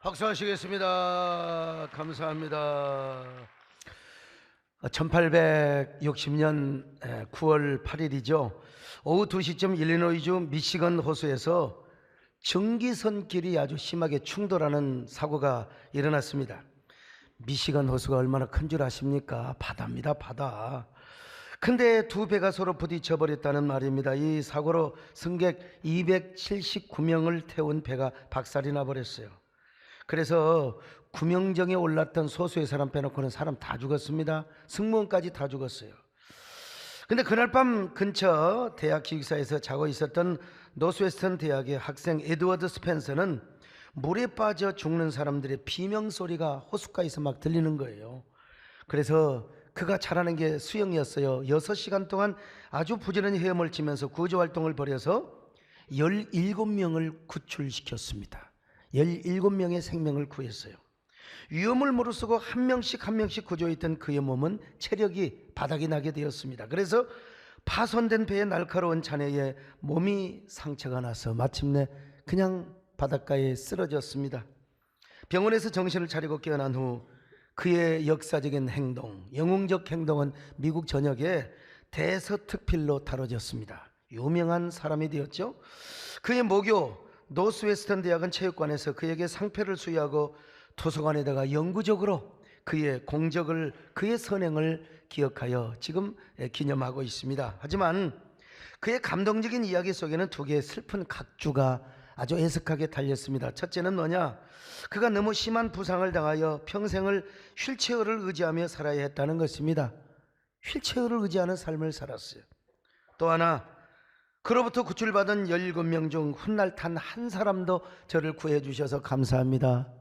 박수하시겠습니다. 감사합니다. 1860년 9월 8일이죠. 오후 2시쯤 일리노이주 미시건 호수에서 전기선길이 아주 심하게 충돌하는 사고가 일어났습니다. 미시건 호수가 얼마나 큰 줄 아십니까? 바다입니다, 바다. 근데 두 배가 서로 부딪혀 버렸다는 말입니다. 이 사고로 승객 279명을 태운 배가 박살이 나버렸어요. 그래서 구명정에 올랐던 소수의 사람 빼놓고는 사람 다 죽었습니다. 승무원까지 다 죽었어요. 근데 그날 밤 근처 대학 기숙사에서 자고 있었던 노스웨스턴 대학의 학생 에드워드 스펜서는 물에 빠져 죽는 사람들의 비명소리가 호숫가에서 막 들리는 거예요. 그래서 그가 잘하는 게 수영이었어요. 6시간 동안 아주 부지런히 헤엄을 치면서 구조활동을 벌여서 17명을 구출시켰습니다. 17명의 생명을 구했어요. 위험을 무릅쓰고 한 명씩 구조했던 그의 몸은 체력이 바닥이 나게 되었습니다. 그래서 파손된 배의 날카로운 잔해에 몸이 상처가 나서 마침내 그냥 바닷가에 쓰러졌습니다. 병원에서 정신을 차리고 깨어난 후 그의 역사적인 행동, 영웅적 행동은 미국 전역에 대서특필로 다뤄졌습니다. 유명한 사람이 되었죠. 그의 모교 노스웨스턴 대학은 체육관에서 그에게 상패를 수여하고 도서관에다가 영구적으로 그의 공적을, 그의 선행을 기억하여 지금 기념하고 있습니다. 하지만 그의 감동적인 이야기 속에는 두 개의 슬픈 각주가 아주 애석하게 달렸습니다. 첫째는 뭐냐? 그가 너무 심한 부상을 당하여 평생을 휠체어를 의지하며 살아야 했다는 것입니다. 휠체어를 의지하는 삶을 살았어요. 또 하나, 그로부터 구출받은 17명 중 훗날 단 한 사람도 저를 구해 주셔서 감사합니다.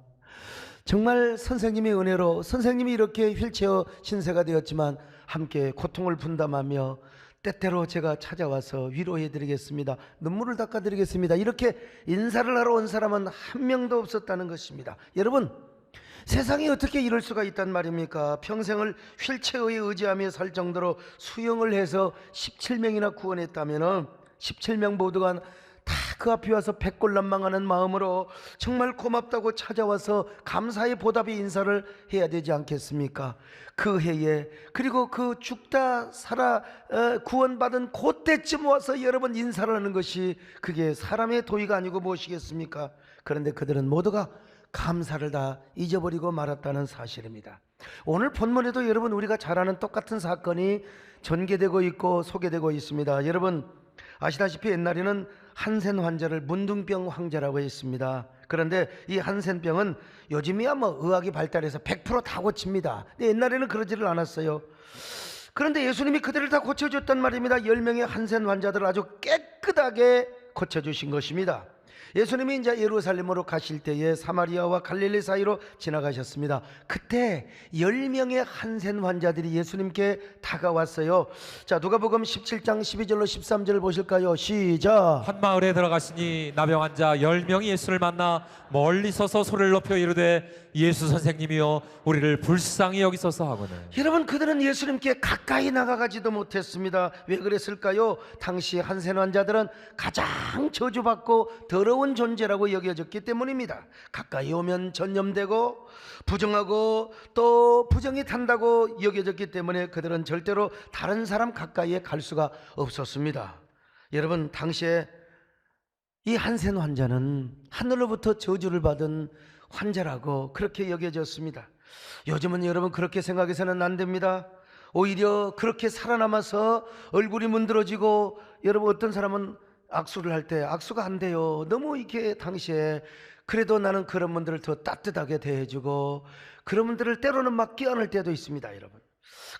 정말 선생님의 은혜로 선생님이 이렇게 휠체어 신세가 되었지만 함께 고통을 분담하며 때때로 제가 찾아와서 위로해 드리겠습니다. 눈물을 닦아 드리겠습니다. 이렇게 인사를 하러 온 사람은 한 명도 없었다는 것입니다. 여러분, 세상에 어떻게 이럴 수가 있단 말입니까? 평생을 휠체어에 의지하며 살 정도로 수영을 해서 17명이나 구원했다면 17명 모두가 다 그 앞에 와서 백골난망하는 마음으로 정말 고맙다고 찾아와서 감사의 보답의 인사를 해야 되지 않겠습니까? 그 해에, 그리고 그 죽다 살아 구원받은 그때쯤 와서 여러분 인사를 하는 것이 그게 사람의 도의가 아니고 무엇이겠습니까? 그런데 그들은 모두가 감사를 다 잊어버리고 말았다는 사실입니다. 오늘 본문에도 여러분 우리가 잘 아는 똑같은 사건이 전개되고 있고 소개되고 있습니다. 여러분 아시다시피 옛날에는 한센 환자를 문둥병 환자라고 했습니다. 그런데 이 한센병은 요즘이야 뭐 의학이 발달해서 100% 다 고칩니다. 근데 옛날에는 그러지를 않았어요. 그런데 예수님이 그들을 다 고쳐줬단 말입니다. 10명의 한센 환자들을 아주 깨끗하게 고쳐주신 것입니다. 예수님이 이제 예루살렘으로 가실 때에 사마리아와 갈릴리 사이로 지나가셨습니다. 그때 10명의 한센 환자들이 예수님께 다가왔어요. 자, 누가복음 17장 12절로 13절 보실까요? 시작. 한 마을에 들어가시니 나병 환자 10명이 예수를 만나 멀리 서서 소리를 높여 이르되 예수 선생님이여 우리를 불쌍히 여기소서 하거늘. 여러분, 그들은 예수님께 가까이 나가가지도 못했습니다. 왜 그랬을까요? 당시 한센 환자들은 가장 저주받고 더러운 존재라고 여겨졌기 때문입니다. 가까이 오면 전염되고 부정하고 또 부정이 탄다고 여겨졌기 때문에 그들은 절대로 다른 사람 가까이에 갈 수가 없었습니다. 여러분, 당시에 이 한센 환자는 하늘로부터 저주를 받은 환자라고 그렇게 여겨졌습니다. 요즘은 여러분 그렇게 생각해서는 안 됩니다. 오히려 그렇게 살아남아서 얼굴이 문드러지고, 여러분 어떤 사람은 악수를 할 때 악수가 안 돼요. 너무 이렇게 당시에. 그래도 나는 그런 분들을 더 따뜻하게 대해주고 그런 분들을 때로는 막 끼어넣을 때도 있습니다. 여러분,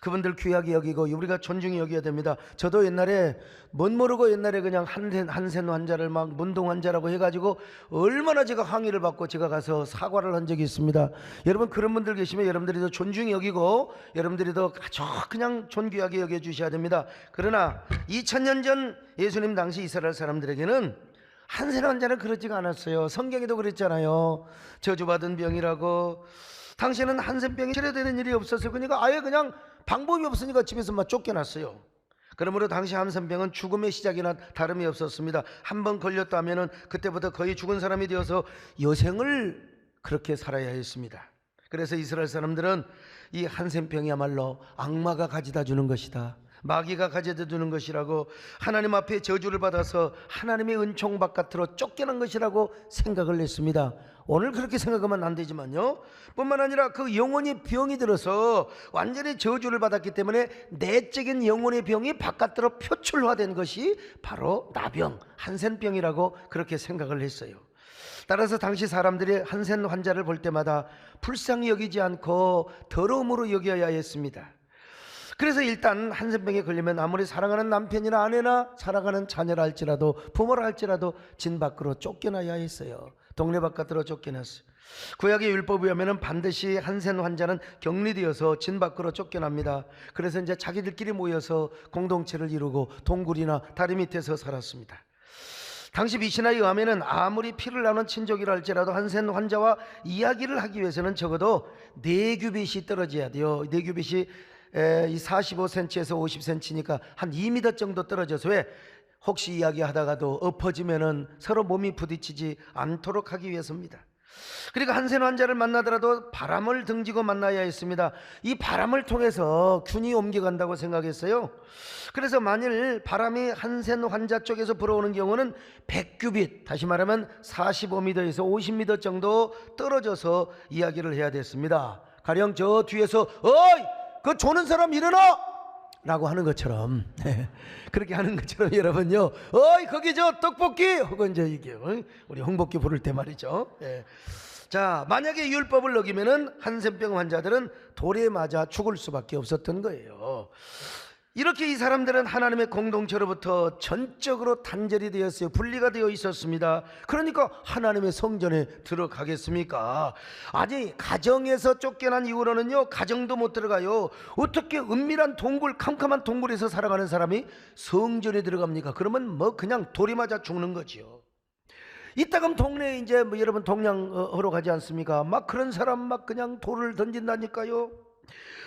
그분들 귀하게 여기고 우리가 존중히 여겨야 됩니다. 저도 옛날에 못 모르고 옛날에 그냥 한센 환자를 막 문둥 환자라고 해가지고 얼마나 제가 항의를 받고 제가 가서 사과를 한 적이 있습니다. 여러분, 그런 분들 계시면 여러분들이 더 존중히 여기고 여러분들이 더 아주 그냥 존귀하게 여겨주셔야 됩니다. 그러나 2000년 전 예수님 당시 이스라엘 사람들에게는 한센 환자는 그렇지가 않았어요. 성경에도 그랬잖아요. 저주받은 병이라고. 당시에는 한센병이 치료되는 일이 없었어요. 그러니까 아예 그냥 방법이 없으니까 집에서 막 쫓겨났어요. 그러므로 당시 한센병은 죽음의 시작이나 다름이 없었습니다. 한번 걸렸다면은 그때부터 거의 죽은 사람이 되어서 여생을 그렇게 살아야 했습니다. 그래서 이스라엘 사람들은 이 한센병이야말로 악마가 가져다 주는 것이다, 마귀가 가져다 주는 것이라고, 하나님 앞에 저주를 받아서 하나님의 은총 바깥으로 쫓겨난 것이라고 생각을 했습니다. 오늘 그렇게 생각하면 안 되지만요, 뿐만 아니라 그 영혼이 병이 들어서 완전히 저주를 받았기 때문에 내적인 영혼의 병이 바깥으로 표출화된 것이 바로 나병, 한센병이라고 그렇게 생각을 했어요. 따라서 당시 사람들이 한센 환자를 볼 때마다 불쌍히 여기지 않고 더러움으로 여겨야 했습니다. 그래서 일단 한센병에 걸리면 아무리 사랑하는 남편이나 아내나 사랑하는 자녀라 할지라도, 부모라 할지라도 진 밖으로 쫓겨나야 했어요. 동네 바깥으로 쫓겨났어요. 구약의 율법에 의하면 반드시 한센 환자는 격리되어서 진 밖으로 쫓겨납니다. 그래서 이제 자기들끼리 모여서 공동체를 이루고 동굴이나 다리 밑에서 살았습니다. 당시 미시나에 의하면 아무리 피를 나눈 친족이라 할지라도 한센 환자와 이야기를 하기 위해서는 적어도 4규빗이 떨어져야 돼요. 4규빗이 이 45cm에서 50cm니까 한 2m 정도 떨어져서, 왜 혹시 이야기하다가도 엎어지면은 서로 몸이 부딪히지 않도록 하기 위해서입니다. 그리고 한센 환자를 만나더라도 바람을 등지고 만나야 했습니다. 이 바람을 통해서 균이 옮겨간다고 생각했어요. 그래서 만일 바람이 한센 환자 쪽에서 불어오는 경우는 100규빗, 다시 말하면 45m에서 50m 정도 떨어져서 이야기를 해야 됐습니다. 가령 저 뒤에서 어이 그 조는 사람 일어나! 라고 하는 것처럼, 그렇게 하는 것처럼 여러분요, 어이 거기 저 떡볶이! 혹은 이제 이게 우리 홍복기 부를 때 말이죠. 자, 만약에 율법을 어기면은 한센병 환자들은 돌에 맞아 죽을 수밖에 없었던 거예요. 이렇게 이 사람들은 하나님의 공동체로부터 전적으로 단절이 되었어요. 분리가 되어 있었습니다. 그러니까 하나님의 성전에 들어가겠습니까? 아니, 가정에서 쫓겨난 이후로는요, 가정도 못 들어가요. 어떻게 은밀한 동굴, 캄캄한 동굴에서 살아가는 사람이 성전에 들어갑니까? 그러면 뭐 그냥 돌이 맞아 죽는 거지요. 이따금 동네에 이제 뭐 여러분 동냥하러 가지 않습니까? 막 그런 사람 막 그냥 돌을 던진다니까요.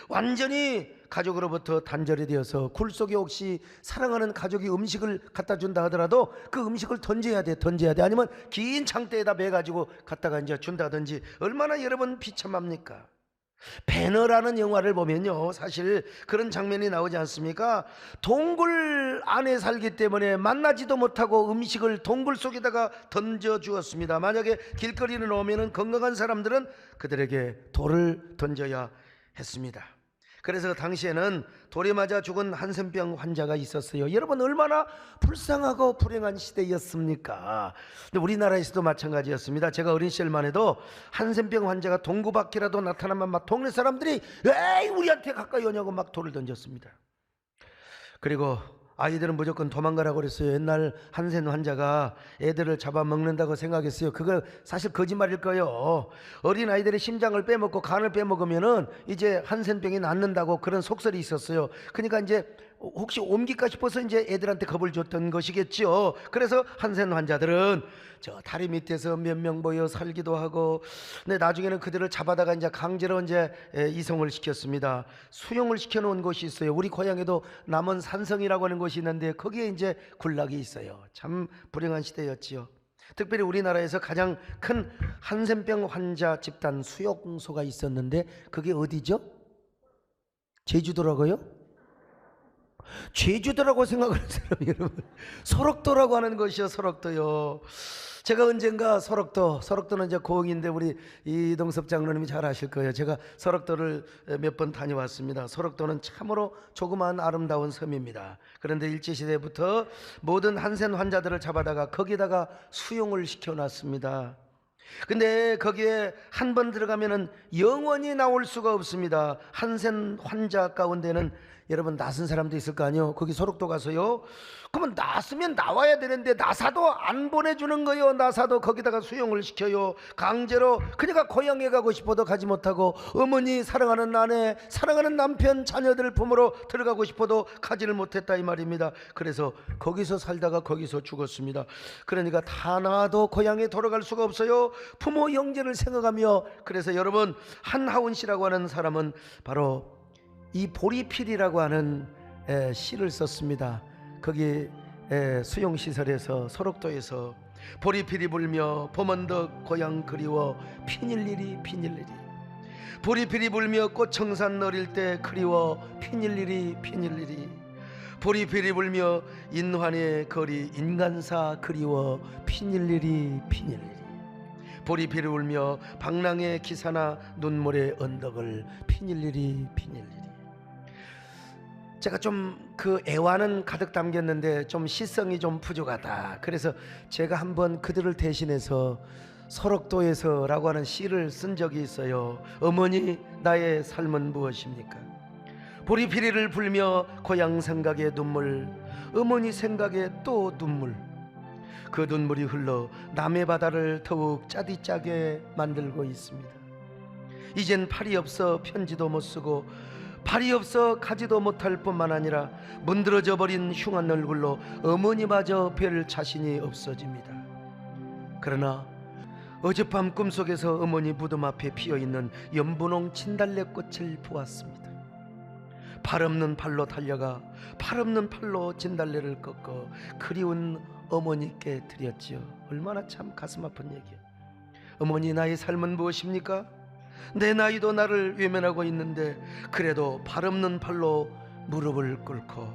완전히 가족으로부터 단절이 되어서 굴 속에 혹시 사랑하는 가족이 음식을 갖다 준다 하더라도 그 음식을 던져야 돼. 아니면 긴 장대에다 매가지고 갖다가 이제 준다든지, 얼마나 여러분 비참합니까? 배너라는 영화를 보면요, 사실 그런 장면이 나오지 않습니까? 동굴 안에 살기 때문에 만나지도 못하고 음식을 동굴 속에다가 던져 주었습니다. 만약에 길거리를 오면은 건강한 사람들은 그들에게 돌을 던져야 했습니다. 그래서 당시에는 돌에 맞아 죽은 한센병 환자가 있었어요. 여러분, 얼마나 불쌍하고 불행한 시대였습니까? 근데 우리나라에서도 마찬가지였습니다. 제가 어린 시절만 해도 한센병 환자가 동구 밖이라도 나타나면 막 동네 사람들이 에이 우리한테 가까이 오냐고 막 돌을 던졌습니다. 그리고 아이들은 무조건 도망가라고 그랬어요. 옛날 한센 환자가 애들을 잡아먹는다고 생각했어요. 그거 사실 거짓말일 거예요. 어린 아이들의 심장을 빼먹고 간을 빼먹으면은 이제 한센병이 낫는다고 그런 속설이 있었어요. 그러니까 이제 혹시 옮길까 싶어서 이제 애들한테 겁을 줬던 것이겠죠. 그래서 한센 환자들은 저 다리 밑에서 몇 명 모여 살기도 하고, 근데 나중에는 그들을 잡아다가 이제 강제로 이제 이송을 시켰습니다. 수용을 시켜놓은 곳이 있어요. 우리 고향에도 남원 산성이라고 하는 곳이 있는데 거기에 이제 군락이 있어요. 참 불행한 시대였지요. 특별히 우리나라에서 가장 큰 한센병 환자 집단 수용소가 있었는데 그게 어디죠? 제주도라고요? 제주도라고 생각하는 사람이 여러분, 설악도라고 하는 것이요. 설악도요. 제가 언젠가 설악도는 이제 고흥인데 우리 이동섭 장로님이 잘 아실 거예요. 제가 설악도를 몇 번 다녀왔습니다. 설악도는 참으로 조그마한 아름다운 섬입니다. 그런데 일제시대부터 모든 한센 환자들을 잡아다가 거기다가 수용을 시켜놨습니다. 근데 거기에 한 번 들어가면은 영원히 나올 수가 없습니다. 한센 환자 가운데는 여러분 낯선 사람도 있을 거 아니에요. 거기 설악도 가서요, 그러면 낯으면 나와야 되는데 나사도 안 보내주는 거예요. 나사도 거기다가 수용을 시켜요, 강제로. 그러니까 고향에 가고 싶어도 가지 못하고, 어머니, 사랑하는 아내, 사랑하는 남편, 자녀들 품으로 들어가고 싶어도 가지를 못했다 이 말입니다. 그래서 거기서 살다가 거기서 죽었습니다. 그러니까 하나도 고향에 돌아갈 수가 없어요. 부모 형제를 생각하며. 그래서 여러분, 한하운 씨라고 하는 사람은 바로 이 보리필이라고 하는 시를 썼습니다. 거기 수용시설에서, 설악도에서 보리필이 불며 봄언덕 고향 그리워 피닐리리 피닐리리. 보리필이 불며 꽃청산 어릴 때 그리워 피닐리리 피닐리리. 보리필이 불며 인환의 거리 인간사 그리워 피닐리리 피닐리리. 보리필이 울며 방랑의 기사나 눈물의 언덕을 피닐리리 피닐리리. 제가 좀 그 애환은 가득 담겼는데 좀 시성이 좀 부족하다. 그래서 제가 한번 그들을 대신해서 설옥도에서라고 하는 시를 쓴 적이 있어요. 어머니 나의 삶은 무엇입니까? 보리피리를 불며 고향 생각에 눈물, 어머니 생각에 또 눈물. 그 눈물이 흘러 남의 바다를 더욱 짜디짜게 만들고 있습니다. 이젠 팔이 없어 편지도 못 쓰고 발이 없어 가지도 못할 뿐만 아니라 문드러져 버린 흉한 얼굴로 어머니마저 뵐 자신이 없어집니다. 그러나 어젯밤 꿈속에서 어머니 무덤 앞에 피어있는 연분홍 진달래꽃을 보았습니다. 팔 없는 팔로 달려가 팔 없는 팔로 진달래를 꺾어 그리운 어머니께 드렸지요. 얼마나 참 가슴 아픈 얘기예요. 어머니 나의 삶은 무엇입니까? 내 나이도 나를 외면하고 있는데 그래도 팔 없는 팔로 무릎을 꿇고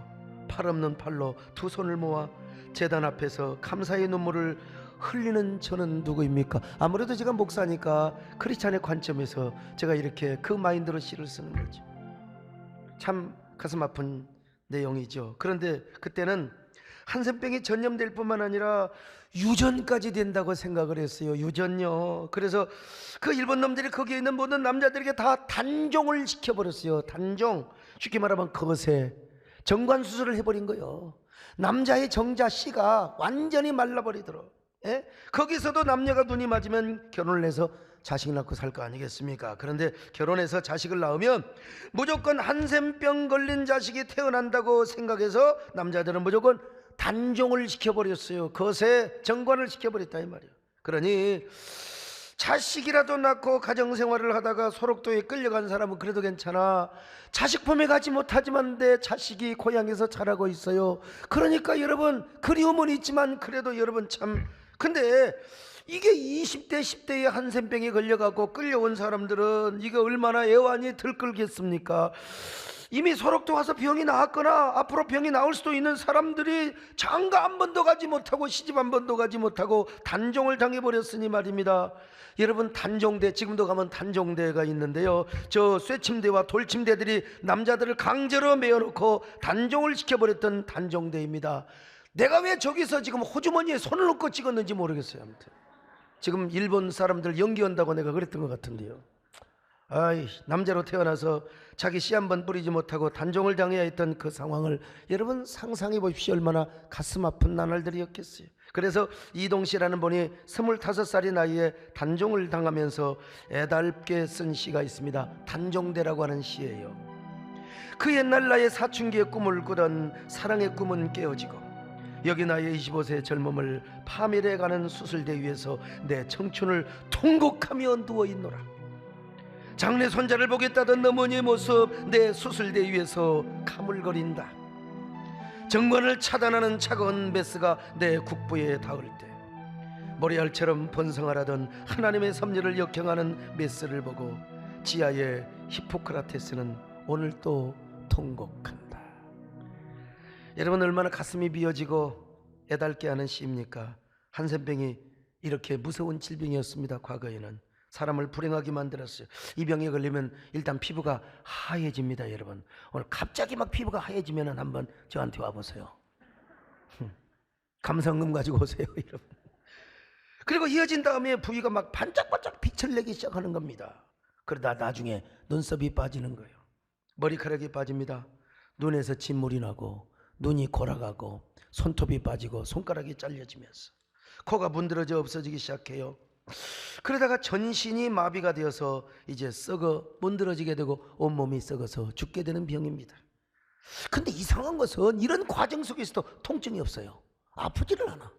팔 없는 팔로 두 손을 모아 제단 앞에서 감사의 눈물을 흘리는 저는 누구입니까? 아무래도 제가 목사니까 크리스찬의 관점에서 제가 이렇게 그 마인드로 시를 쓰는 거죠. 참 가슴 아픈 내용이죠. 그런데 그때는 한센병이 전염될 뿐만 아니라 유전까지 된다고 생각을 했어요. 유전요. 그래서 그 일본 놈들이 거기에 있는 모든 남자들에게 다 단종을 시켜버렸어요. 단종. 쉽게 말하면 거세. 정관 수술을 해버린 거예요. 남자의 정자 씨가 완전히 말라버리도록. 예? 거기서도 남녀가 눈이 맞으면 결혼을 해서 자식 낳고 살 거 아니겠습니까? 그런데 결혼해서 자식을 낳으면 무조건 한센병 걸린 자식이 태어난다고 생각해서 남자들은 무조건 단종을 시켜버렸어요. 거세 정관을 시켜버렸다 이 말이에요. 그러니 자식이라도 낳고 가정생활을 하다가 소록도에 끌려간 사람은 그래도 괜찮아. 자식 품에 가지 못하지만 내 자식이 고향에서 자라고 있어요. 그러니까 여러분 그리움은 있지만 그래도 여러분 참, 근데 이게 20대 10대에 한센병에 걸려가고 끌려온 사람들은 이게 얼마나 애환이 들끓겠습니까? 이미 소록도 와서 병이 나았거나 앞으로 병이 나올 수도 있는 사람들이 장가 한 번도 가지 못하고 시집 한 번도 가지 못하고 단종을 당해버렸으니 말입니다. 여러분 단종대, 지금도 가면 단종대가 있는데요, 저 쇠침대와 돌침대들이 남자들을 강제로 메어놓고 단종을 시켜버렸던 단종대입니다. 내가 왜 저기서 지금 호주머니에 손을 넣고 찍었는지 모르겠어요. 아무튼 지금 일본 사람들 연기한다고 내가 그랬던 것 같은데요. 아이, 남자로 태어나서 자기 씨 한 번 뿌리지 못하고 단종을 당해야 했던 그 상황을 여러분 상상해 보십시오. 얼마나 가슴 아픈 나날들이었겠어요. 그래서 이동씨라는 분이 25살의 나이에 단종을 당하면서 애달게 쓴 시가 있습니다. 단종대라고 하는 시예요. 그 옛날 나의 사춘기의 꿈을 꾸던 사랑의 꿈은 깨어지고 여기 나의 25세의 젊음을 파멸해가는 수술대 위에서 내 청춘을 통곡하며 누워있노라. 장래 손자를 보겠다던 어머니의 모습 내 수술대 위에서 가물거린다. 정관을 차단하는 차가운 메스가 내 국부에 닿을 때 모래알처럼 번성하라던 하나님의 섭리를 역행하는 메스를 보고 지하의 히포크라테스는 오늘 또 통곡한다. 여러분 얼마나 가슴이 비어지고 애달게 하는 시입니까? 한센병이 이렇게 무서운 질병이었습니다. 과거에는 사람을 불행하게 만들었어요. 이 병에 걸리면 일단 피부가 하얘집니다. 여러분 오늘 갑자기 막 피부가 하얘지면 한번 저한테 와보세요. 감성금 가지고 오세요. 여러분. 그리고 이어진 다음에 부위가 막 반짝반짝 빛을 내기 시작하는 겁니다. 그러다 나중에 눈썹이 빠지는 거예요. 머리카락이 빠집니다. 눈에서 진물이 나고 눈이 골아가고 손톱이 빠지고 손가락이 잘려지면서 코가 문드러져 없어지기 시작해요. 그러다가 전신이 마비가 되어서 이제 썩어 문드러지게 되고 온몸이 썩어서 죽게 되는 병입니다. 근데 이상한 것은 이런 과정 속에서도 통증이 없어요. 아프지를 않아.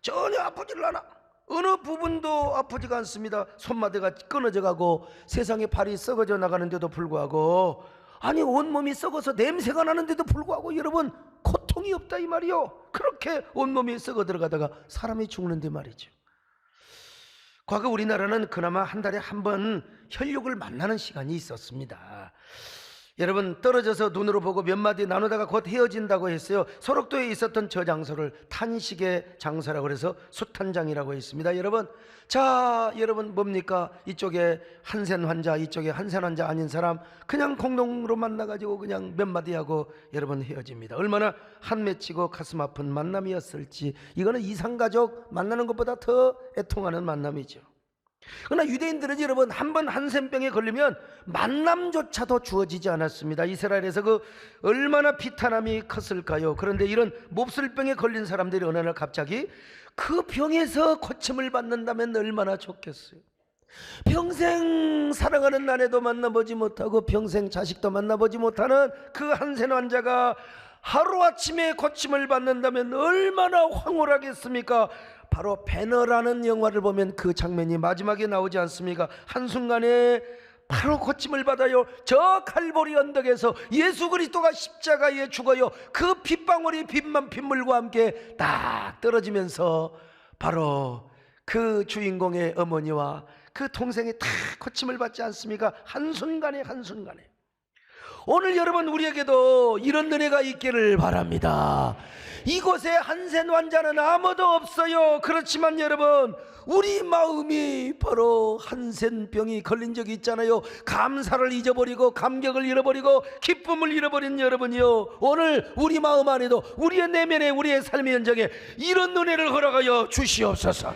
전혀 아프지를 않아. 어느 부분도 아프지가 않습니다. 손마디가 끊어져 가고 세상에 발이 썩어져 나가는데도 불구하고, 아니 온몸이 썩어서 냄새가 나는데도 불구하고 여러분 고통 병이 없다 이 말이요. 그렇게 온몸이 썩어 들어가다가 사람이 죽는데 말이죠. 과거 우리나라는 그나마 한 달에 한 번 혈육을 만나는 시간이 있었습니다. 여러분, 떨어져서 눈으로 보고 몇 마디 나누다가 곧 헤어진다고 했어요. 소록도에 있었던 저 장소를 탄식의 장소라고 해서 수탄장이라고 했습니다. 여러분, 자, 여러분 뭡니까? 이쪽에 한센 환자, 이쪽에 한센 환자 아닌 사람 그냥 공동으로 만나가지고 그냥 몇 마디 하고 여러분 헤어집니다. 얼마나 한 맺히고 가슴 아픈 만남이었을지. 이거는 이상가족 만나는 것보다 더 애통하는 만남이죠. 그러나 유대인들은 여러분 한 번 한센병에 걸리면 만남조차도 주어지지 않았습니다. 이스라엘에서 그 얼마나 비탄함이 컸을까요? 그런데 이런 몹쓸병에 걸린 사람들이 어느 날 갑자기 그 병에서 고침을 받는다면 얼마나 좋겠어요. 평생 사랑하는 아내도 만나보지 못하고 평생 자식도 만나보지 못하는 그 한센 환자가 하루아침에 고침을 받는다면 얼마나 황홀하겠습니까? 바로 배너라는 영화를 보면 그 장면이 마지막에 나오지 않습니까? 한순간에 바로 고침을 받아요. 저 칼보리 언덕에서 예수 그리스도가 십자가에 죽어요. 그 핏방울이 핏물과 함께 딱 떨어지면서 바로 그 주인공의 어머니와 그 동생이 다 고침을 받지 않습니까? 한순간에. 오늘 여러분 우리에게도 이런 은혜가 있기를 바랍니다. 이곳에 한센 환자는 아무도 없어요. 그렇지만 여러분, 우리 마음이 바로 한센병이 걸린 적이 있잖아요. 감사를 잊어버리고 감격을 잃어버리고 기쁨을 잃어버린 여러분이요, 오늘 우리 마음 안에도 우리의 내면에 우리의 삶의 현장에 이런 은혜를 허락하여 주시옵소서.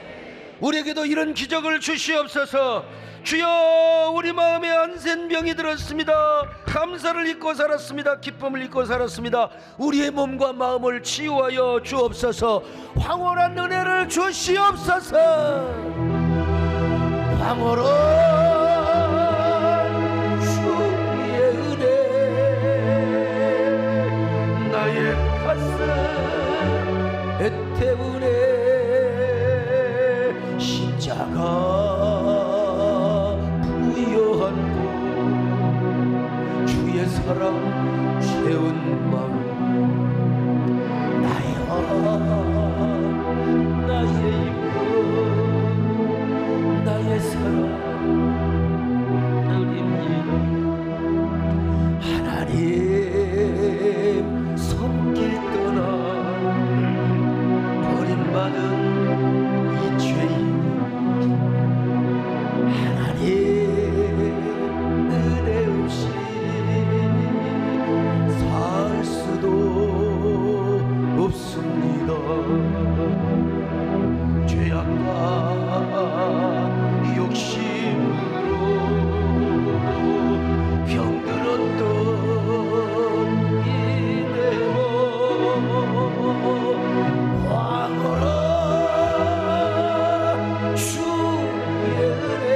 우리에게도 이런 기적을 주시옵소서. 주여, 우리 마음에 한센병이 들었습니다. 감사를 잊고 살았습니다. 기쁨을 잊고 살았습니다. 우리의 몸과 마음을 치유하여 주옵소서. 황홀한 은혜를 주시옵소서. 황홀한 주의 은혜 나의 가슴 애태우네. 십자가 사랑 채운 마음 나의 이웃 나의 사랑입니다. 하나님 손길 떠나 버림받은 이 죄인 하나님 은혜 없이 없습니다. 죄악과 욕심으로 병들었던 이 내 몸 황홀한 주의 은혜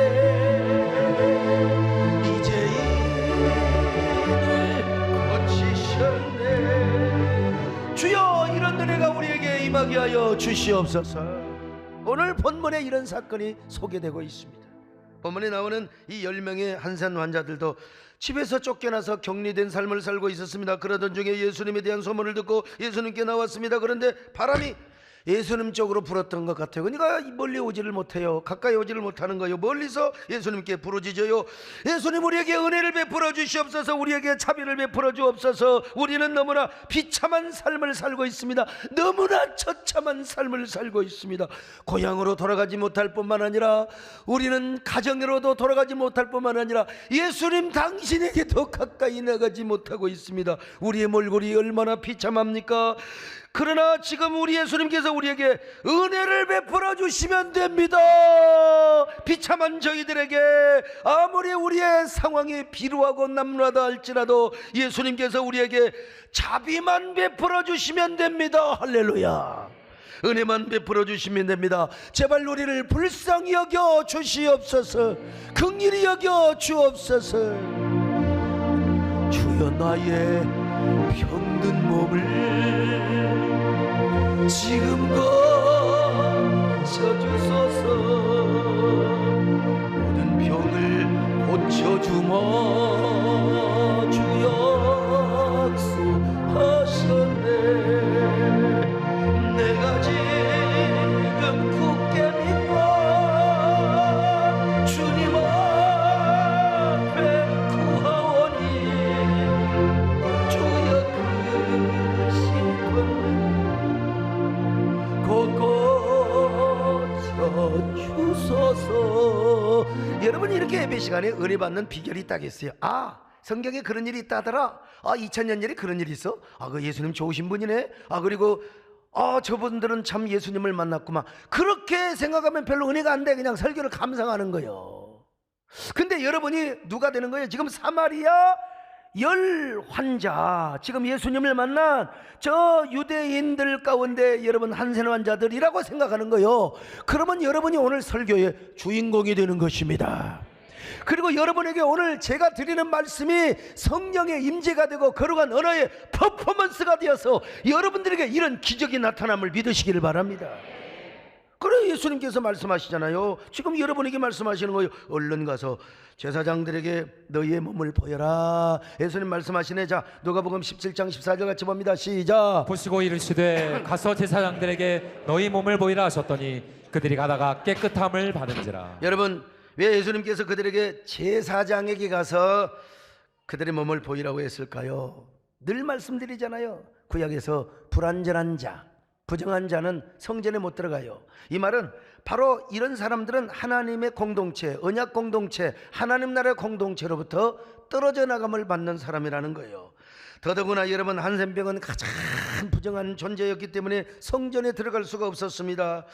이제인을 고치셨네. 주여, 이런 은혜가 우리에게 임하게 하여 주시옵소서. 오늘 본문에 이런 사건이 소개되고 있습니다. 본문에 나오는 이 10명의 한센 환자들도 집에서 쫓겨나서 격리된 삶을 살고 있었습니다. 그러던 중에 예수님에 대한 소문을 듣고 예수님께 나왔습니다. 그런데 바람이 예수님 쪽으로 불었던 것 같아요. 그러니까 멀리 오지를 못해요. 가까이 오지를 못하는 거예요. 멀리서 예수님께 부르짖어요. 예수님, 우리에게 은혜를 베풀어 주시옵소서. 우리에게 자비를 베풀어 주옵소서. 우리는 너무나 비참한 삶을 살고 있습니다. 너무나 처참한 삶을 살고 있습니다. 고향으로 돌아가지 못할 뿐만 아니라 우리는 가정으로도 돌아가지 못할 뿐만 아니라 예수님 당신에게도 가까이 나가지 못하고 있습니다. 우리의 몰골이 얼마나 비참합니까? 그러나 지금 우리 예수님께서 우리에게 은혜를 베풀어 주시면 됩니다. 비참한 저희들에게 아무리 우리의 상황이 비루하고 남루하다 할지라도 예수님께서 우리에게 자비만 베풀어 주시면 됩니다. 할렐루야. 은혜만 베풀어 주시면 됩니다. 제발 우리를 불쌍히 여겨 주시옵소서. 긍휼히 여겨 주옵소서. 주여, 나의 병든 몸을 지금껏 고쳐주소서. 모든 병을 고쳐주마. 주 약속하셨네. 시간에 은혜 받는 비결이 있다겠어요. 아, 성경에 그런 일이 있다더라. 아, 2000년 전에 그런 일이 있어. 아, 그 예수님 좋으신 분이네. 아, 그리고 저분들은 참 예수님을 만났구만. 그렇게 생각하면 별로 은혜가 안 돼. 그냥 설교를 감상하는 거예요. 근데 여러분이 누가 되는 거예요? 지금 사마리아 열 환자, 지금 예수님을 만난 저 유대인들 가운데 여러분 한센 환자들이라고 생각하는 거예요. 그러면 여러분이 오늘 설교의 주인공이 되는 것입니다. 그리고 여러분에게 오늘 제가 드리는 말씀이 성령의 임재가 되고 거룩한 언어의 퍼포먼스가 되어서 여러분들에게 이런 기적이 나타남을 믿으시기를 바랍니다. 그래, 예수님께서 말씀하시잖아요. 지금 여러분에게 말씀하시는 거예요. 얼른 가서 제사장들에게 너희의 몸을 보여라. 예수님 말씀하시네. 자, 누가복음 17장 14절 같이 봅니다. 시작. 보시고 이르시되 가서 제사장들에게 너희 몸을 보이라 하셨더니 그들이 가다가 깨끗함을 받은지라. 여러분, 왜 예수님께서 그들에게 제사장에게 가서 그들의 몸을 보이라고 했을까요? 늘 말씀드리잖아요. 구약에서 불완전한 자, 부정한 자는 성전에 못 들어가요. 이 말은 바로 이런 사람들은 하나님의 공동체, 언약 공동체, 하나님 나라의 공동체로부터 떨어져 나감을 받는 사람이라는 거예요. 더더구나 여러분, 한센병은 가장 부정한 존재였기 때문에 성전에 들어갈 수가 없었습니다.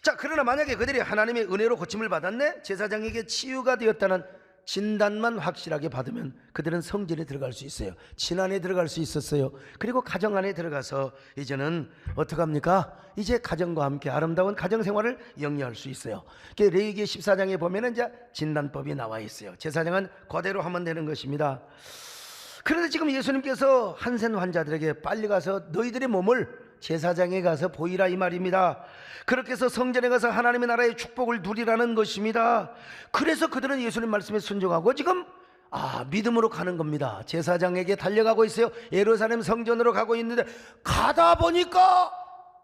자, 그러나 만약에 그들이 하나님의 은혜로 고침을 받았네, 제사장에게 치유가 되었다는 진단만 확실하게 받으면 그들은 성전에 들어갈 수 있어요. 진 안에 들어갈 수 있었어요. 그리고 가정 안에 들어가서 이제는 어떡합니까? 이제 가정과 함께 아름다운 가정생활을 영위할 수 있어요. 레위기 14장에 보면 이제 진단법이 나와 있어요. 제사장은 그대로 하면 되는 것입니다. 그런데 지금 예수님께서 한센 환자들에게 빨리 가서 너희들의 몸을 제사장에 가서 보이라, 이 말입니다. 그렇게 해서 성전에 가서 하나님의 나라의 축복을 누리라는 것입니다. 그래서 그들은 예수님 말씀에 순종하고 지금 믿음으로 가는 겁니다. 제사장에게 달려가고 있어요. 예루살렘 성전으로 가고 있는데 가다 보니까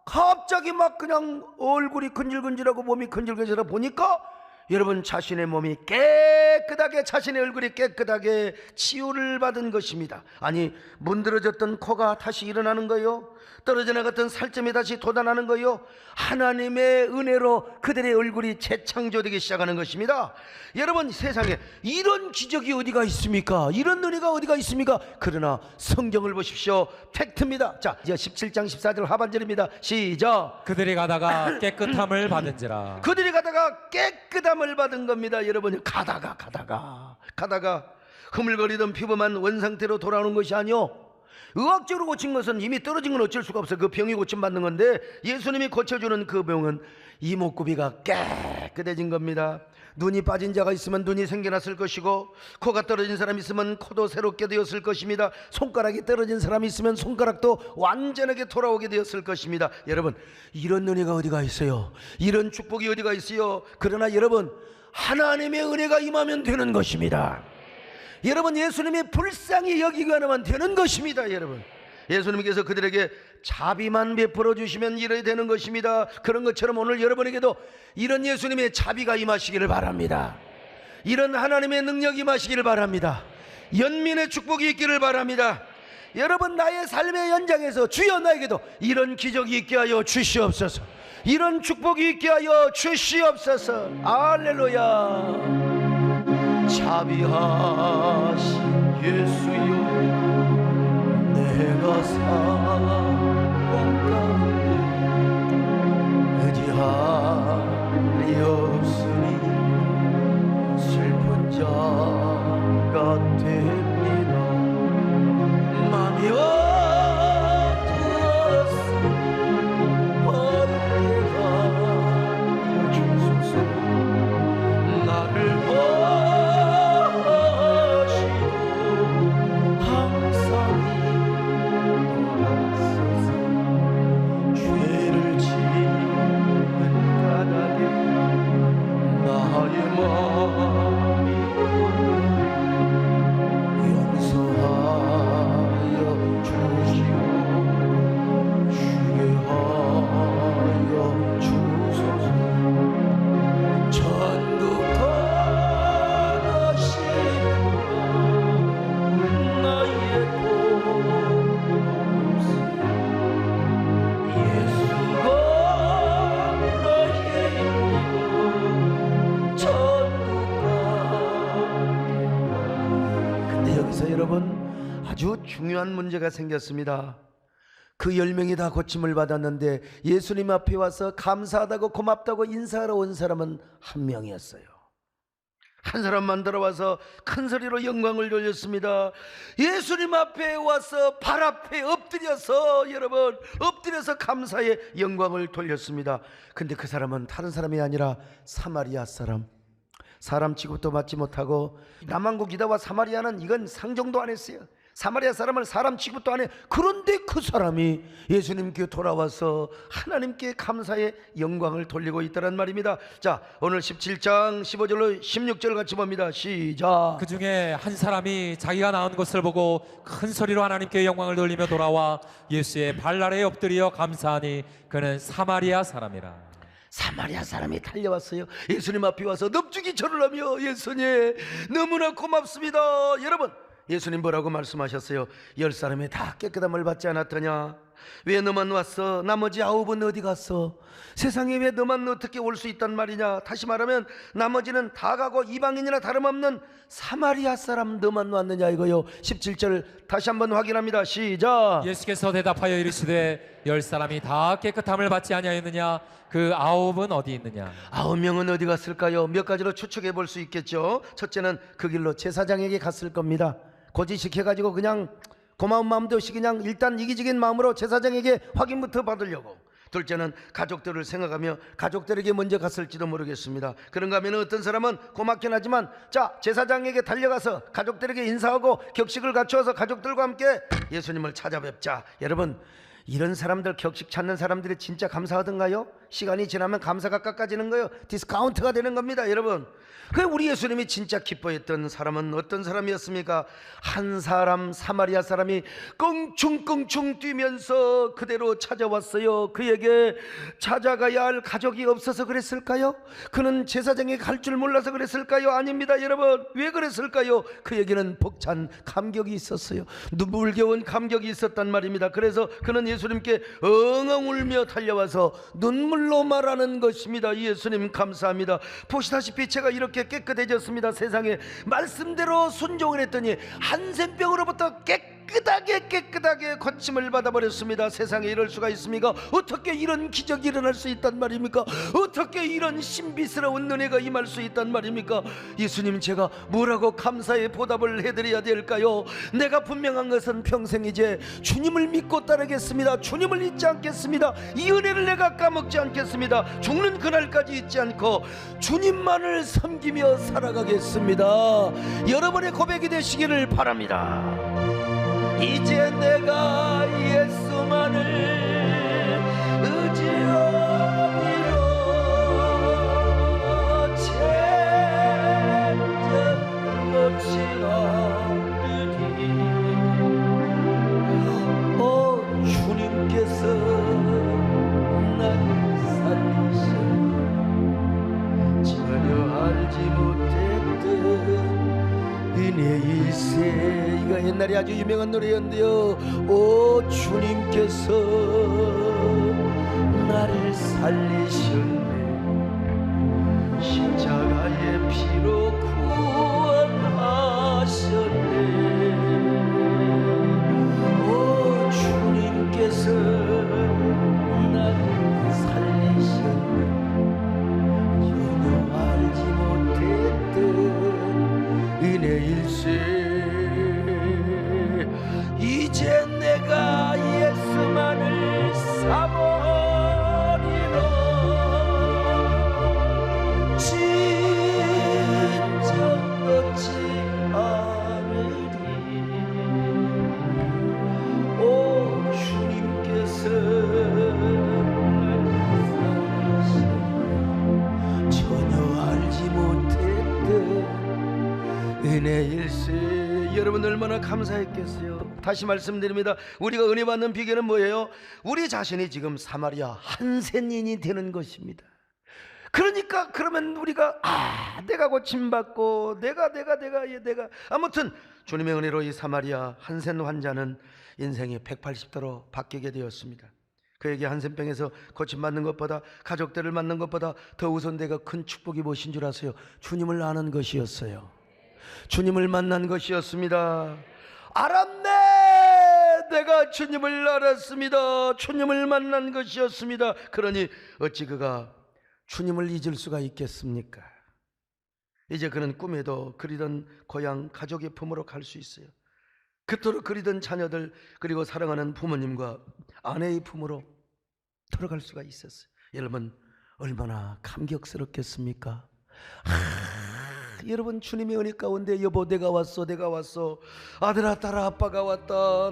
갑자기 막 그냥 얼굴이 근질근질하고 몸이 근질근질하고 보니까 여러분, 자신의 몸이 깨끗하게, 자신의 얼굴이 깨끗하게 치유를 받은 것입니다. 아니, 문드러졌던 코가 다시 일어나는 거요, 떨어져 나갔던 살점이 다시 돋아나는 거요, 하나님의 은혜로 그들의 얼굴이 재창조되기 시작하는 것입니다. 여러분, 세상에 이런 기적이 어디가 있습니까? 이런 은혜가 어디가 있습니까? 그러나 성경을 보십시오. 팩트입니다. 자, 이제 17장 14절 하반절입니다. 시작. 그들이 가다가 깨끗함을 받은지라. 그들이 가다가 깨끗함을 받은 겁니다. 여러분, 가다가 흐물거리던 피부만 원상태로 돌아오는 것이 아니요, 의학적으로 고친 것은 이미 떨어진 건 어쩔 수가 없어요. 그 병이 고침받는 건데 예수님이 고쳐주는 그 병은 이목구비가 깨끗해진 겁니다. 눈이 빠진 자가 있으면 눈이 생겨났을 것이고, 코가 떨어진 사람이 있으면 코도 새롭게 되었을 것입니다. 손가락이 떨어진 사람이 있으면 손가락도 완전하게 돌아오게 되었을 것입니다. 여러분, 이런 은혜가 어디가 있어요? 이런 축복이 어디가 있어요? 그러나 여러분, 하나님의 은혜가 임하면 되는 것입니다. 여러분, 예수님이 불쌍히 여기기만 하면 되는 것입니다. 여러분, 예수님께서 그들에게 자비만 베풀어 주시면 이래야 되는 것입니다. 그런 것처럼 오늘 여러분에게도 이런 예수님의 자비가 임하시기를 바랍니다. 이런 하나님의 능력이 임하시기를 바랍니다. 연민의 축복이 있기를 바랍니다. 여러분, 나의 삶의 연장에서 주여 나에게도 이런 기적이 있게 하여 주시옵소서. 이런 축복이 있게 하여 주시옵소서. 할렐루야. 자비하신 예수여, 내가 상황 가운데 의지함이 없으니 슬픈 자가 됩니다. 마음이 어두웠으니 번개가 주소서. 나를 여기서 여러분 아주 중요한 문제가 생겼습니다. 그 10명이 다 고침을 받았는데 예수님 앞에 와서 감사하다고 고맙다고 인사하러 온 사람은 한 명이었어요. 한 사람만 들어와서 큰 소리로 영광을 돌렸습니다. 예수님 앞에 와서 발 앞에 엎드려서 여러분 엎드려서 감사의 영광을 돌렸습니다. 근데 그 사람은 다른 사람이 아니라 사마리아 사람 취급도 받지 못하고 남한국이다와 사마리아는 이건 상종도 안 했어요. 사마리아 사람을 사람 취급도 안 해. 그런데 그 사람이 예수님께 돌아와서 하나님께 감사의 영광을 돌리고 있다는 말입니다. 자, 오늘 17장 15절로 16절 같이 봅니다. 시작. 그 중에 한 사람이 자기가 나온 것을 보고 큰 소리로 하나님께 영광을 돌리며 돌아와 예수의 발 아래에 엎드려 감사하니 그는 사마리아 사람이라. 사마리아 사람이 달려왔어요. 예수님 앞에 와서 넙죽이 절을 하며 예수님 너무나 고맙습니다. 여러분 예수님 뭐라고 말씀하셨어요? 10사람이 다 깨끗함을 받지 않았더냐? 왜 너만 왔어? 나머지 9은 어디 갔어? 세상에 왜 너만 어떻게 올 수 있단 말이냐? 다시 말하면 나머지는 다 가고 이방인이나 다름없는 사마리아 사람 너만 왔느냐 이거요. 17절 다시 한번 확인합니다. 시작. 예수께서 대답하여 이르시되 10사람이 다 깨끗함을 받지 아니하였느냐? 그 9은 어디 있느냐? 9명은 어디 갔을까요? 몇 가지로 추측해 볼 수 있겠죠. 첫째는 그 길로 제사장에게 갔을 겁니다. 고지시켜가지고 그냥 고마운 마음도 없이 그냥 일단 이기적인 마음으로 제사장에게 확인부터 받으려고. 둘째는 가족들을 생각하며 가족들에게 먼저 갔을지도 모르겠습니다. 그런가 하면 어떤 사람은 고맙긴 하지만 자 제사장에게 달려가서 가족들에게 인사하고 격식을 갖추어서 가족들과 함께 예수님을 찾아뵙자. 여러분 이런 사람들 격식 찾는 사람들이 진짜 감사하던가요? 시간이 지나면 감사가 깎아지는 거예요. 디스카운트가 되는 겁니다. 여러분 그 우리 예수님이 진짜 기뻐했던 사람은 어떤 사람이었습니까? 한 사람 사마리아 사람이 껑충껑충 뛰면서 그대로 찾아왔어요. 그에게 찾아가야 할 가족이 없어서 그랬을까요? 그는 제사장에 갈 줄 몰라서 그랬을까요? 아닙니다. 여러분 왜 그랬을까요? 그에게는 벅찬 감격이 있었어요. 눈물겨운 감격이 있었단 말입니다. 그래서 그는 예수님께 엉엉 울며 달려와서 눈물로 말하는 것입니다. 예수님 감사합니다. 보시다시피 제가 이렇게 깨끗해졌습니다. 세상에 말씀대로 순종을 했더니 한센병으로부터 깨끗하게 고침을 받아버렸습니다. 세상에 이럴 수가 있습니까? 어떻게 이런 기적이 일어날 수 있단 말입니까? 어떻게 이런 신비스러운 은혜가 임할 수 있단 말입니까? 예수님 제가 뭐라고 감사의 보답을 해드려야 될까요? 내가 분명한 것은 평생 이제 주님을 믿고 따르겠습니다. 주님을 잊지 않겠습니다. 이 은혜를 내가 까먹지 않겠습니다. 죽는 그날까지 잊지 않고 주님만을 섬기며 살아가겠습니다. 여러분의 고백이 되시기를 바랍니다. 이제 내가 예수만을 의지하리로 채점 없이 하리니 오 주님께서 나를 살리신 전혀 알지 못했던 은혜일세. 이거 옛날에 아주 유명한 노래였는데요. 오 주님께서 나를 살리셨네. 십자가의 피로 구원하셨네. 오 주님께서 나를 살리셨네. 전혀 알지 못했던 은혜일세. 이제 내가 예수만을 사모리로 진정 얻지 않으리. 오 주님께서 나를 살리시네. 전혀 알지 못했던 은혜일세. 여러분 얼마나 감사했겠어요. 다시 말씀드립니다. 우리가 은혜 받는 비결은 뭐예요? 우리 자신이 지금 사마리아 한센인이 되는 것입니다. 그러니까 그러면 우리가 내가 고침받고 내가 아무튼 주님의 은혜로 이 사마리아 한센 환자는 인생이 180도로 바뀌게 되었습니다. 그에게 한센병에서 고침받는 것보다 가족들을 만난 것보다 더 우선되가 큰 축복이 무엇인 줄 아세요? 주님을 아는 것이었어요. 주님을 만난 것이었습니다. 알았네. 내가 주님을 알았습니다. 주님을 만난 것이었습니다. 그러니 어찌 그가 주님을 잊을 수가 있겠습니까? 이제 그는 꿈에도 그리던 고향 가족의 품으로 갈 수 있어요. 그토록 그리던 자녀들, 그리고 사랑하는 부모님과 아내의 품으로 들어갈 수가 있었어요. 여러분, 얼마나 감격스럽겠습니까? 여러분, 주님의 은혜 가운데 여보 내가 왔어, 내가 왔어. 아들아, 딸아, 아빠가 왔다.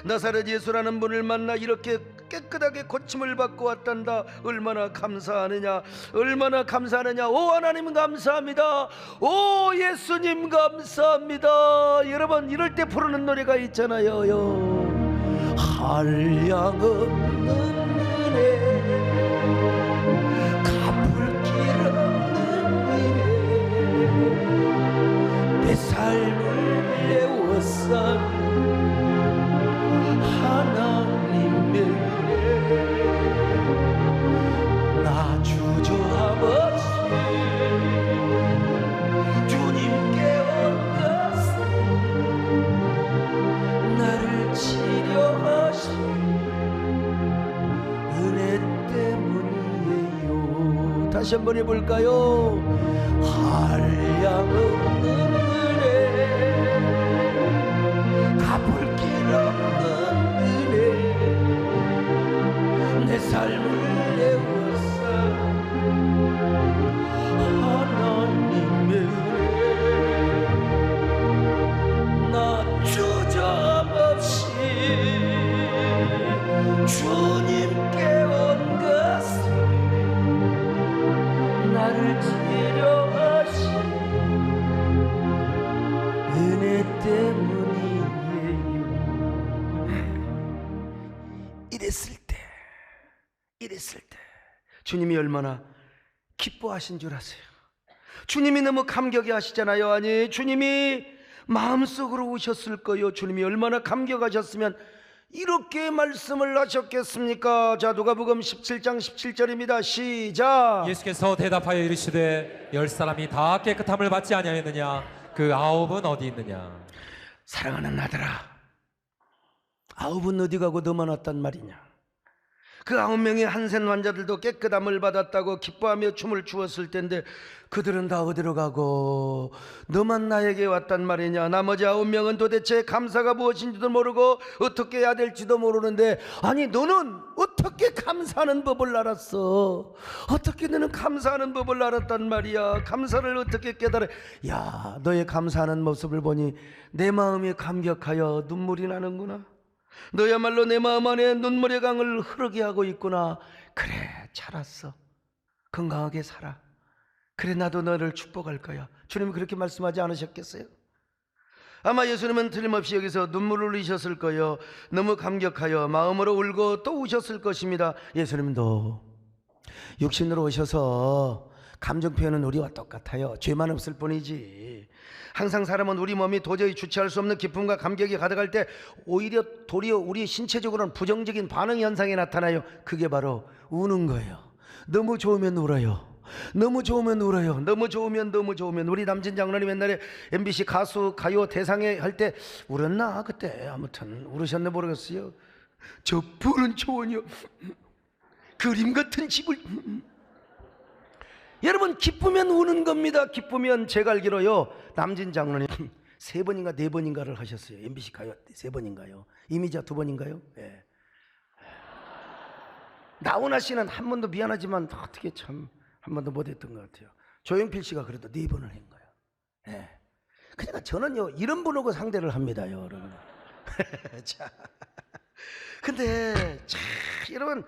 나사렛 예수라는 분을 만나 이렇게 깨끗하게 고침을 받고 왔단다. 얼마나 감사하느냐, 얼마나 감사하느냐. 오 하나님 감사합니다. 오 예수님 감사합니다. 여러분, 이럴 때 부르는 노래가 있잖아요. 한량없는 은혜, 갚을 길 없는 은혜, 내 삶을 내워싼 하나님의 은혜, 나 주저함 없이 주님께 온 것은 나를 치료하신 은혜 때문이에요. 다시 한번 해볼까요? 한량없는 은혜, 갚을 길 없는 은혜, 내 삶을 내워싼 하나님의 은혜, 나 주저함 없이 주님께 온 것은 나를 치료하신 은혜 때문이에요. 이랬을 때 주님이 얼마나 기뻐하신 줄 아세요? 주님이 너무 감격해 하시잖아요. 아니, 주님이 마음속으로 오셨을 거예요. 주님이 얼마나 감격하셨으면 이렇게 말씀을 하셨겠습니까? 자, 누가복음 17장 17절입니다. 시작. 예수께서 대답하여 이르시되 10사람이 다 깨끗함을 받지 아니하였느냐? 그 9은 어디 있느냐? 사랑하는 아들아, 9은 어디 가고 너만 왔단 말이냐? 그 9명의 한센 환자들도 깨끗함을 받았다고 기뻐하며 춤을 추었을 텐데 그들은 다 어디로 가고 너만 나에게 왔단 말이냐? 나머지 9명은 도대체 감사가 무엇인지도 모르고 어떻게 해야 될지도 모르는데, 아니 너는 어떻게 감사하는 법을 알았어? 어떻게 너는 감사하는 법을 알았단 말이야? 감사를 어떻게 깨달아? 야, 너의 감사하는 모습을 보니 내 마음이 감격하여 눈물이 나는구나. 너야말로 내 마음 안에 눈물의 강을 흐르게 하고 있구나. 그래, 잘 왔어. 건강하게 살아. 그래, 나도 너를 축복할 거야. 주님이 그렇게 말씀하지 않으셨겠어요? 아마 예수님은 틀림없이 여기서 눈물을 흘리셨을 거예요. 너무 감격하여 마음으로 울고 또 우셨을 것입니다. 예수님도 육신으로 오셔서 감정 표현은 우리와 똑같아요. 죄만 없을 뿐이지. 항상 사람은 우리 몸이 도저히 주체할 수 없는 기쁨과 감격이 가득할 때 오히려 도리어 우리 신체적으로는 부정적인 반응 현상이 나타나요. 그게 바로 우는 거예요. 너무 좋으면 울어요. 너무 좋으면 울어요. 너무 좋으면. 우리 남진 장로님 옛날에 MBC 가수 가요 대상회 할 때 울었나 그때? 아무튼 울으셨나 모르겠어요. 저 푸른 초원이요, 그림 같은 집을. 여러분, 기쁘면 우는 겁니다. 기쁘면. 제가 알기로요, 남진 장로님 3번인가 4번인가를 하셨어요. MBC 가요 3번인가요? 이미자 2번인가요? 네. 나훈아 씨는 한 번도, 미안하지만 어떻게 참 한 번도 못했던 것 같아요. 조용필 씨가 그래도 4번을 한 거예요. 네. 그러니까 저는요 이런 분하고 상대를 합니다요, 여러분. 자, 근데 참 여러분,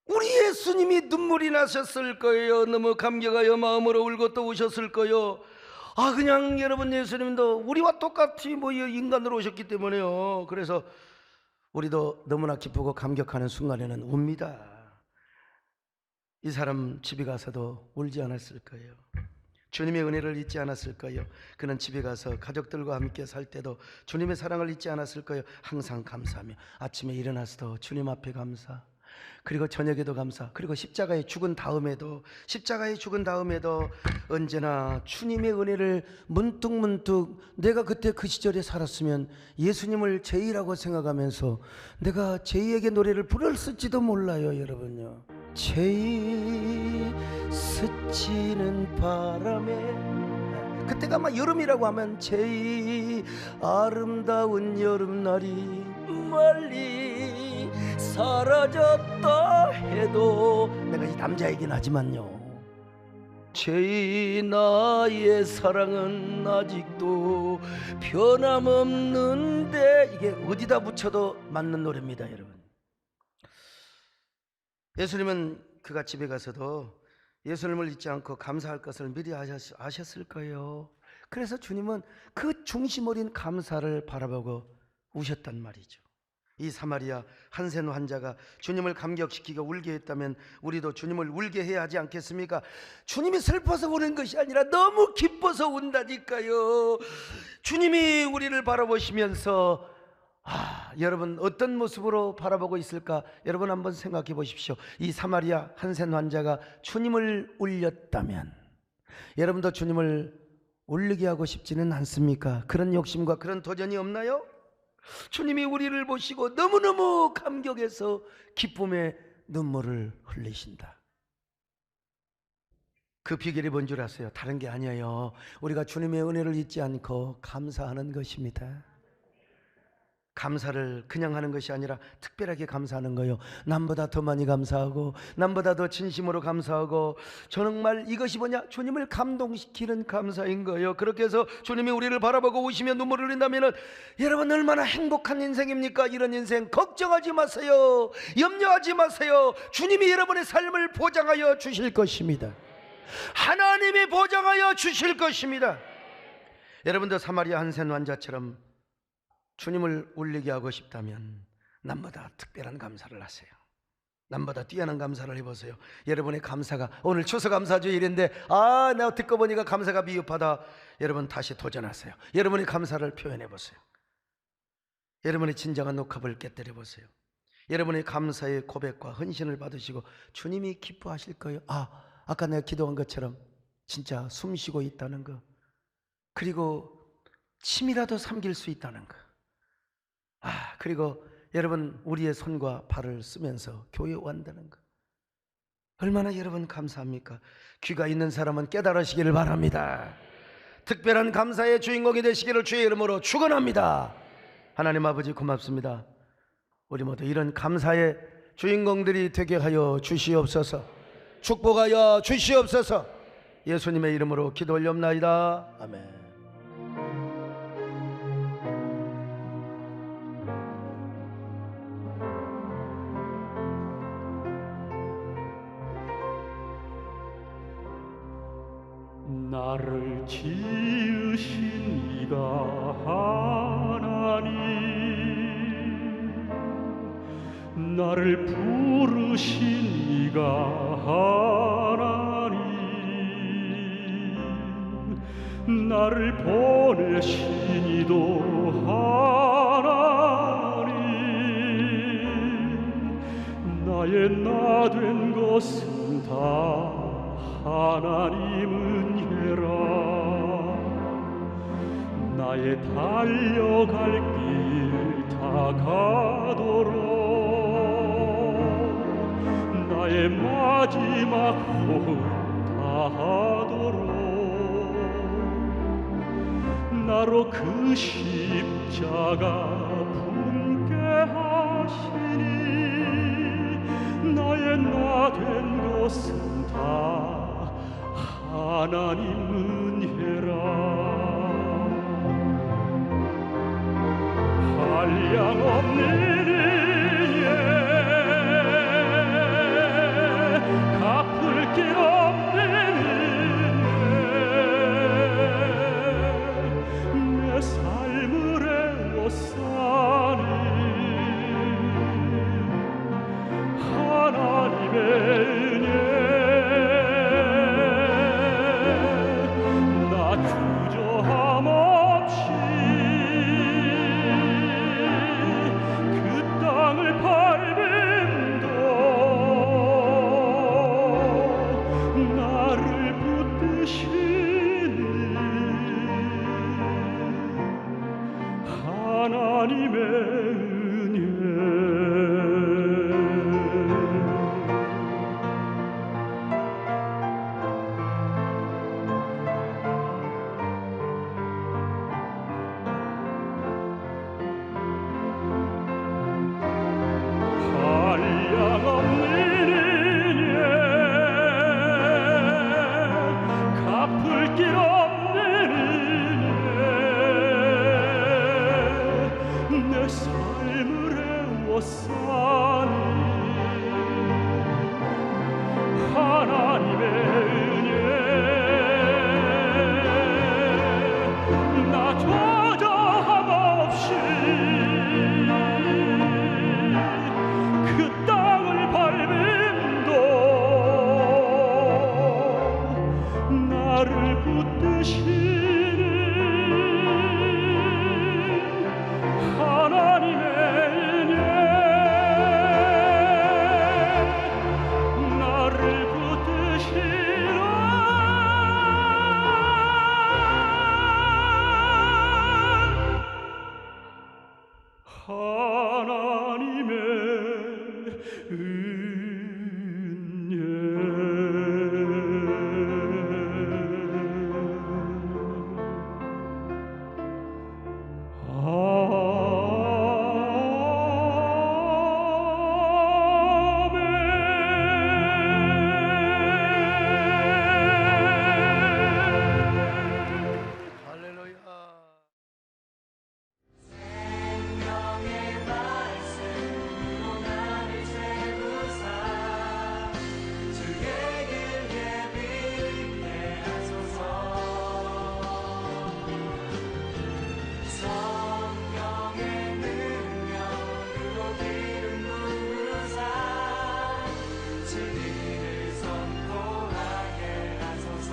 우리 예수님이 눈물이 나셨을 거예요. 너무 감격하여 마음으로 울고 또 우셨을 거예요. 아, 그냥 여러분, 예수님도 우리와 똑같이 뭐 인간으로 오셨기 때문에요. 그래서 우리도 너무나 기쁘고 감격하는 순간에는 웁니다. 이 사람 집에 가서도 울지 않았을 거예요. 주님의 은혜를 잊지 않았을 거예요. 그는 집에 가서 가족들과 함께 살 때도 주님의 사랑을 잊지 않았을 거예요. 항상 감사하며 아침에 일어나서도 주님 앞에 감사, 그리고 저녁에도 감사, 그리고 십자가에 죽은 다음에도 언제나 주님의 은혜를 문득문득 내가 그때 그 시절에 살았으면 예수님을 제이라고 생각하면서 내가 제이에게 노래를 부르을지도 몰라요. 여러분요, 제이 스치는 바람에, 그때가 막 여름이라고 하면 제이 아름다운 여름날이 멀리 사라졌다 해도, 내가 이 남자이긴 하지만요, 제이 나의 사랑은 아직도 변함없는데, 이게 어디다 붙여도 맞는 노래입니다. 여러분, 예수님은 그가 집에 가서도 예수님을 잊지 않고 감사할 것을 미리 아셨을 거예요. 그래서 주님은 그 중심 어린 감사를 바라보고 우셨단 말이죠. 이 사마리아 한센 환자가 주님을 감격시키고 울게 했다면 우리도 주님을 울게 해야 하지 않겠습니까? 주님이 슬퍼서 우는 것이 아니라 너무 기뻐서 운다니까요. 주님이 우리를 바라보시면서 여러분 어떤 모습으로 바라보고 있을까? 여러분 한번 생각해 보십시오. 이 사마리아 한센 환자가 주님을 울렸다면 여러분도 주님을 울리게 하고 싶지는 않습니까? 그런 욕심과 그런 도전이 없나요? 주님이 우리를 보시고 너무너무 감격해서 기쁨의 눈물을 흘리신다. 그 비결이 뭔 줄 아세요? 다른 게 아니에요. 우리가 주님의 은혜를 잊지 않고 감사하는 것입니다. 감사를 그냥 하는 것이 아니라 특별하게 감사하는 거예요. 남보다 더 많이 감사하고, 남보다 더 진심으로 감사하고, 정말 이것이 뭐냐? 주님을 감동시키는 감사인 거예요. 그렇게 해서 주님이 우리를 바라보고 우시며 눈물을 흘린다면 여러분 얼마나 행복한 인생입니까? 이런 인생 걱정하지 마세요. 염려하지 마세요. 주님이 여러분의 삶을 보장하여 주실 것입니다. 하나님이 보장하여 주실 것입니다. 여러분도 사마리아 한센 환자처럼 주님을 울리게 하고 싶다면 남보다 특별한 감사를 하세요. 남보다 뛰어난 감사를 해보세요. 여러분의 감사가, 오늘 추수감사주일인데 내가 듣고 보니까 감사가 미흡하다. 여러분 다시 도전하세요. 여러분의 감사를 표현해보세요. 여러분의 진정한 녹합을 깨뜨려 보세요. 여러분의 감사의 고백과 헌신을 받으시고 주님이 기뻐하실 거예요. 아까 내가 기도한 것처럼 진짜 숨 쉬고 있다는 거, 그리고 침이라도 삼킬 수 있다는 거, 그리고 여러분 우리의 손과 발을 쓰면서 교회에 온다는 거, 얼마나 여러분 감사합니까? 귀가 있는 사람은 깨달으시기를 바랍니다. 특별한 감사의 주인공이 되시기를 주의 이름으로 축원합니다. 하나님 아버지 고맙습니다. 우리 모두 이런 감사의 주인공들이 되게 하여 주시옵소서. 축복하여 주시옵소서. 예수님의 이름으로 기도 올려옵나이다. 아멘. 나를 지으신 이가 하나님, 나를 부르신 이가 하나님, 나를 보내신 이도 하나님, 나의 나 된 것은 다 하나님 은혜라. 나의 달려갈 길 다가도록, 나의 마지막 호흡 다하도록, 나로 그 십자가 품게 하시니, 나의 나 된 것은 다 하나님 은혜라. 한량없는 은혜, 갚을 길 없는 은혜, 내 삶을 애워싸니 하나님의 은혜. 나 주저함 없이 그 땅 하나님의 한량없는 은혜 갚을 길 없는 은혜 내 삶을 애워싸니 하나님의 은혜 나 조저함 없이 그 땅을 밟음도 나를 붙드시는 하나님의 은혜 나를 붙드시는 하나님의 할렐루야. 생명의 말씀으로 나를 채우사 주의 길 예비케 하소서 성령의 능력으로 기름 부으사 진리를 선포하게 하소서